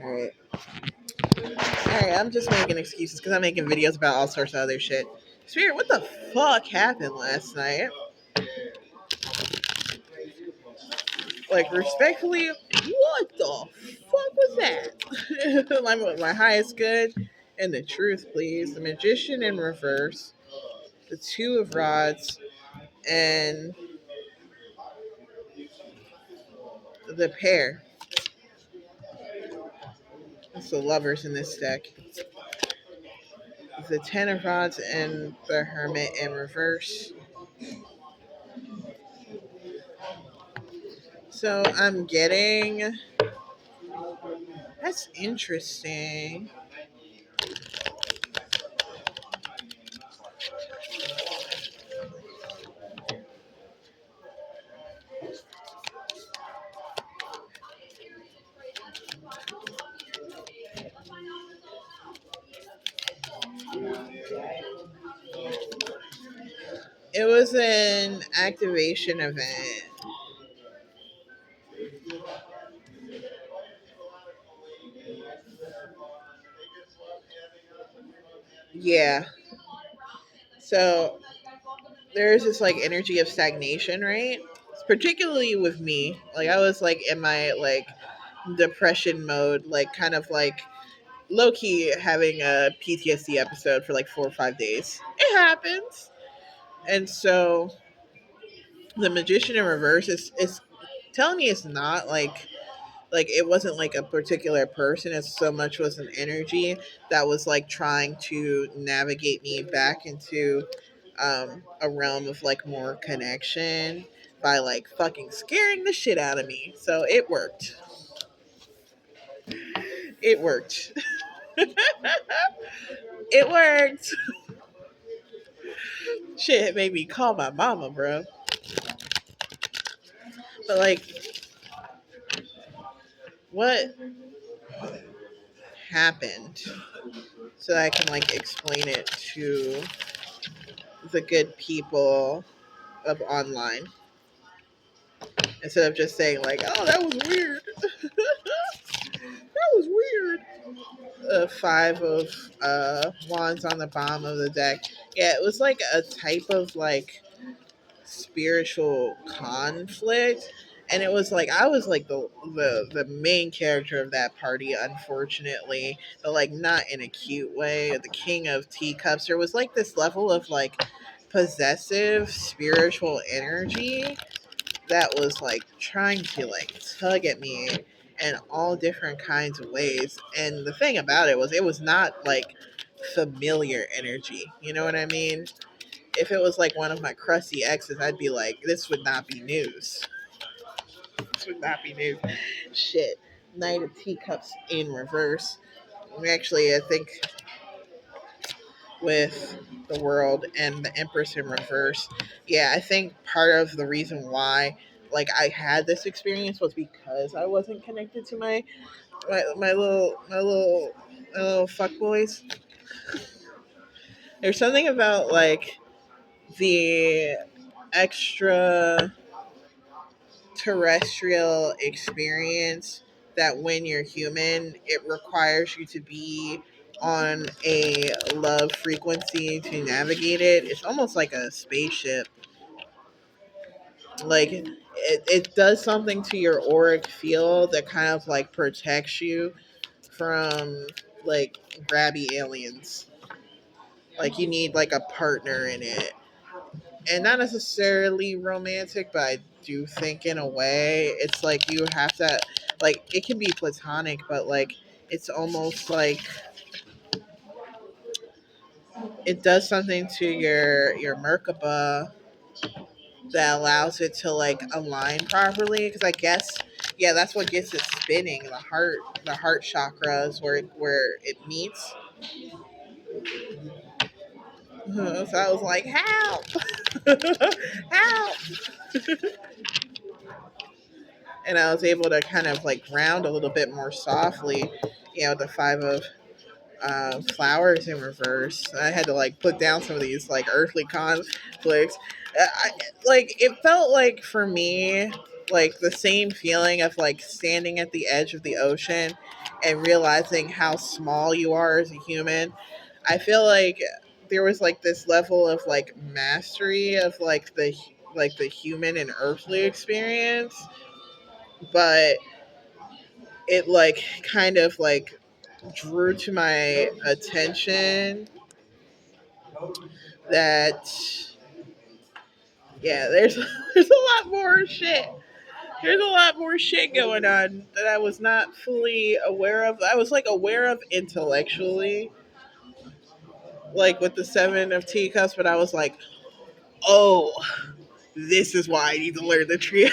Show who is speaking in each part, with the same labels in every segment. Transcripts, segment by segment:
Speaker 1: Alright. Alright, I'm just making excuses because I'm making videos about all sorts of other shit. Spirit, what the fuck happened last night? Like, respectfully, what the fuck was that? my highest good and the truth, please. The Magician in reverse, the Two of Rods, and the Pair. It's the Lovers in this deck. The Ten of Rods and the Hermit in reverse. So I'm getting. That's interesting. It was an activation event. Yeah. So there's this like energy of stagnation, right? Particularly with me. Like I was like in my like depression mode, like kind of like low key having a PTSD episode for like 4 or 5 days. It happens. And so the Magician in reverse is telling me it's not like it wasn't like a particular person, as so much was an energy that was like trying to navigate me back into a realm of like more connection by like fucking scaring the shit out of me. So it worked. It worked. It worked. Shit, it made me call my mama, bro. But like, what happened? So that I can like explain it to the good people of online instead of just saying like, "Oh, that was weird." That was weird. Five of wands on the bottom of the deck. Yeah, it was like a type of like spiritual conflict, and it was like I was like the main character of that party, unfortunately, but like not in a cute way. The King of Teacups. There was like this level of like possessive spiritual energy that was like trying to like tug at me in all different kinds of ways. And the thing about it was not like familiar energy. You know what I mean? If it was like one of my crusty exes, I'd be like, this would not be news. This would not be news. Shit. Knight of Teacups in reverse. Actually, I think with the World and the Empress in reverse. Yeah, I think part of the reason why like I had this experience was because I wasn't connected to my little fuck boys. There's something about like the extra terrestrial experience that when you're human, it requires you to be on a love frequency to navigate it. It's almost like a spaceship. Like it does something to your auric field that kind of like protects you from like grabby aliens. Like you need like a partner in it. And not necessarily romantic, but I do think in a way it's like you have to like it can be platonic, but like it's almost like it does something to your Merkaba that allows it to like align properly, because I guess yeah, that's what gets it spinning. The heart chakra is where it meets. So I was like, help. Help. And I was able to kind of like ground a little bit more softly, the five of flowers in reverse. I had to like put down some of these like earthly conflicts. Like it felt like for me like the same feeling of like standing at the edge of the ocean and realizing how small you are as a human. I feel like there was like this level of like mastery of like the human and earthly experience, but it like kind of like drew to my attention that yeah, there's a lot more shit. There's a lot more shit going on that I was not fully aware of. I was like aware of intellectually, like with the seven of teacups, but I was like, oh, this is why I need to learn the trio.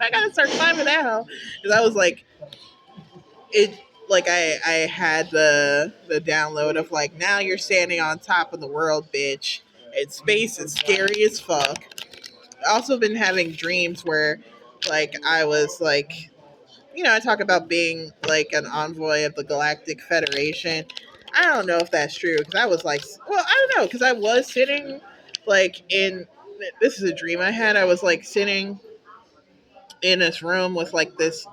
Speaker 1: I gotta start climbing out because I was like, it. Like I had the download of like now you're standing on top of the world, bitch. And space is scary as fuck. I also been having dreams where like I was like I talk about being like an envoy of the Galactic Federation. I don't know if that's true because I was like, well, I don't know because I was sitting like in this is a dream I had. I was like sitting in this room with like this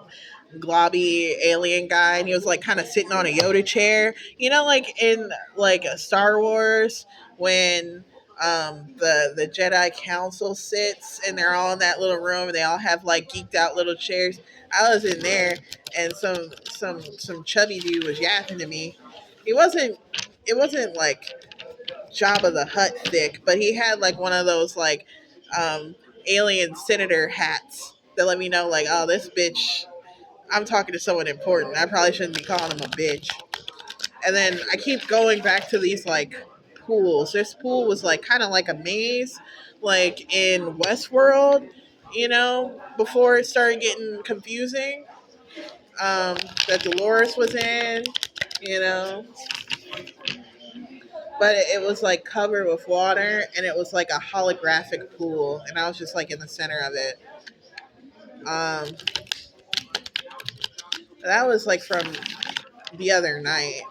Speaker 1: globby alien guy, and he was like kind of sitting on a Yoda chair. Like in like Star Wars when the Jedi Council sits and they're all in that little room and they all have like geeked out little chairs. I was in there, and some chubby dude was yapping to me. He wasn't. It wasn't like Jabba the Hutt thick, but he had like one of those like um, alien senator hats that let me know like, oh, this bitch I'm talking to someone important. I probably shouldn't be calling him a bitch. And then I keep going back to these like pools. This pool was like kind of like a maze, like in Westworld, before it started getting confusing. That Dolores was in, you know, but it was like covered with water and it was like a holographic pool, and I was just like in the center of it. Um, that was like from the other night.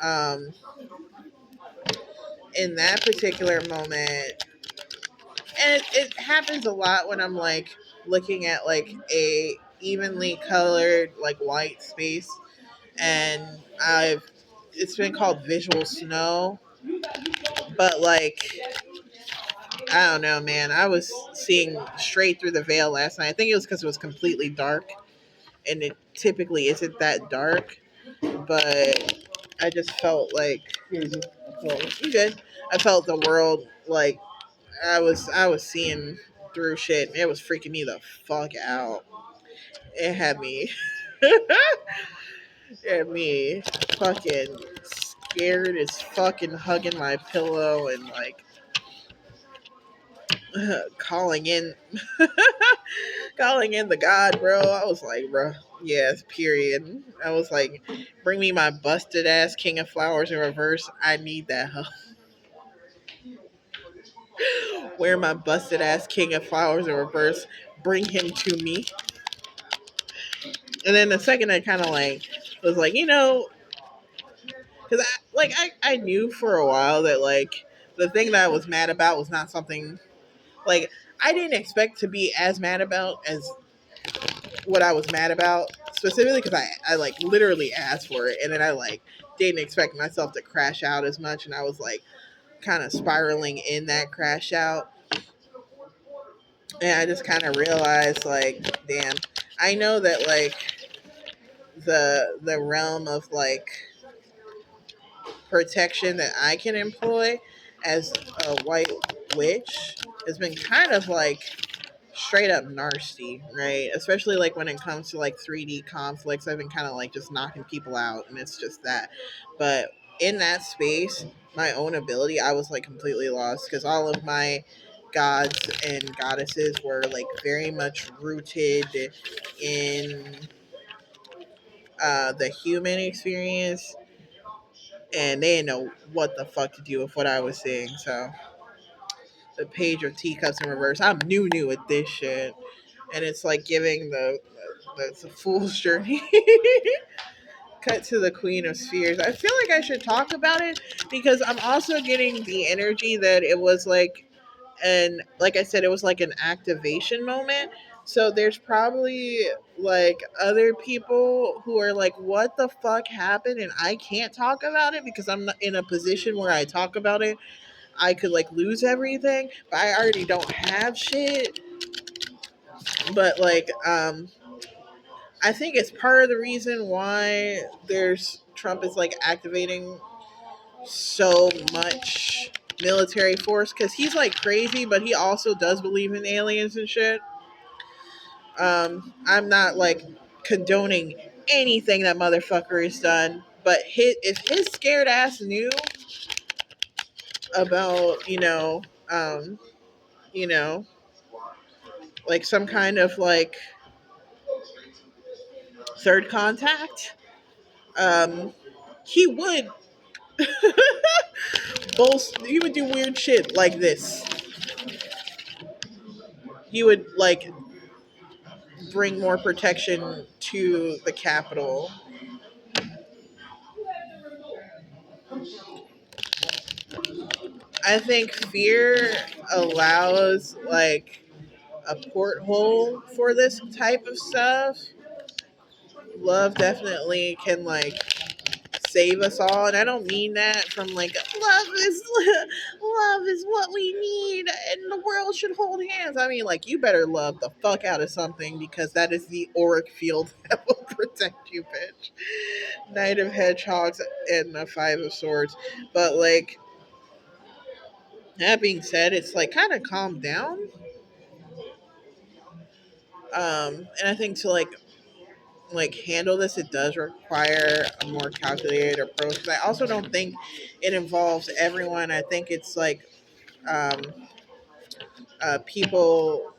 Speaker 1: Um, in that particular moment, and it happens a lot when I'm like looking at like a evenly colored like white space, and I've it's been called visual snow, but like I don't know, man. I was seeing straight through the veil last night. I think it was because it was completely dark, and it typically isn't that dark, but I just felt like well, you good. I felt the world like I was seeing through shit. It was freaking me the fuck out. It had me it had me fucking scared as fucking hugging my pillow and like calling in calling in the god, bro. I was like, bro, yes, period. I was like, bring me my busted ass king of flowers in reverse. I need that. Where my busted ass king of flowers in reverse. Bring him to me. And then the second I kind of like was like, because I knew for a while that like the thing that I was mad about was not something like I didn't expect to be as mad about as what I was mad about specifically because I like literally asked for it, and then I like didn't expect myself to crash out as much, and I was like kind of spiraling in that crash out, and I just kind of realized like damn, I know that like the realm of like protection that I can employ as a white witch has been kind of like straight up nasty, right? Especially like when it comes to like 3D conflicts, I've been kind of like just knocking people out, and it's just that. But in that space, my own ability, I was like completely lost because all of my gods and goddesses were like very much rooted in the human experience, and they didn't know what the fuck to do with what I was saying. So the page of teacups in reverse. I'm new at this shit, and it's like giving the fool's journey. Cut to the Queen of Spheres. I feel like I should talk about it because I'm also getting the energy that it was like And like I said, it was like an activation moment. So there's probably like other people who are like, what the fuck happened? And I can't talk about it because I'm not in a position where I talk about it. I could like lose everything, but I already don't have shit. But like, I think it's part of the reason why there's Trump is like activating so much military force because he's like crazy, but he also does believe in aliens and shit. I'm not like condoning anything that motherfucker has done, but if his scared ass knew about, you know, like some kind of like third contact, um, he would he would do weird shit like this. He would like bring more protection to the Capitol. I think fear allows like a porthole for this type of stuff. Love definitely can like save us all, and I don't mean that from like love is what we need and the world should hold hands. I mean like you better love the fuck out of something because that is the auric field that will protect you, bitch. Knight of Hedgehogs and the Five of Swords. But like that being said, it's like kind of calmed down. And I think to like handle this, it does require a more calculated approach. But I also don't think it involves everyone. I think it's like um, people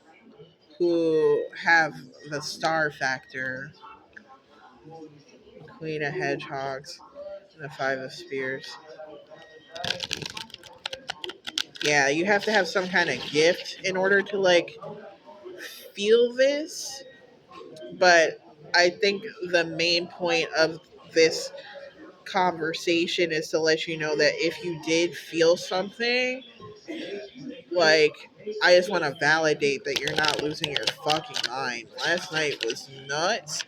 Speaker 1: who have the star factor, Queen of Hedgehogs, and the Five of Spears. Yeah, you have to have some kind of gift in order to like feel this. But I think the main point of this conversation is to let you know that if you did feel something, like, I just want to validate that you're not losing your fucking mind. Last night was nuts.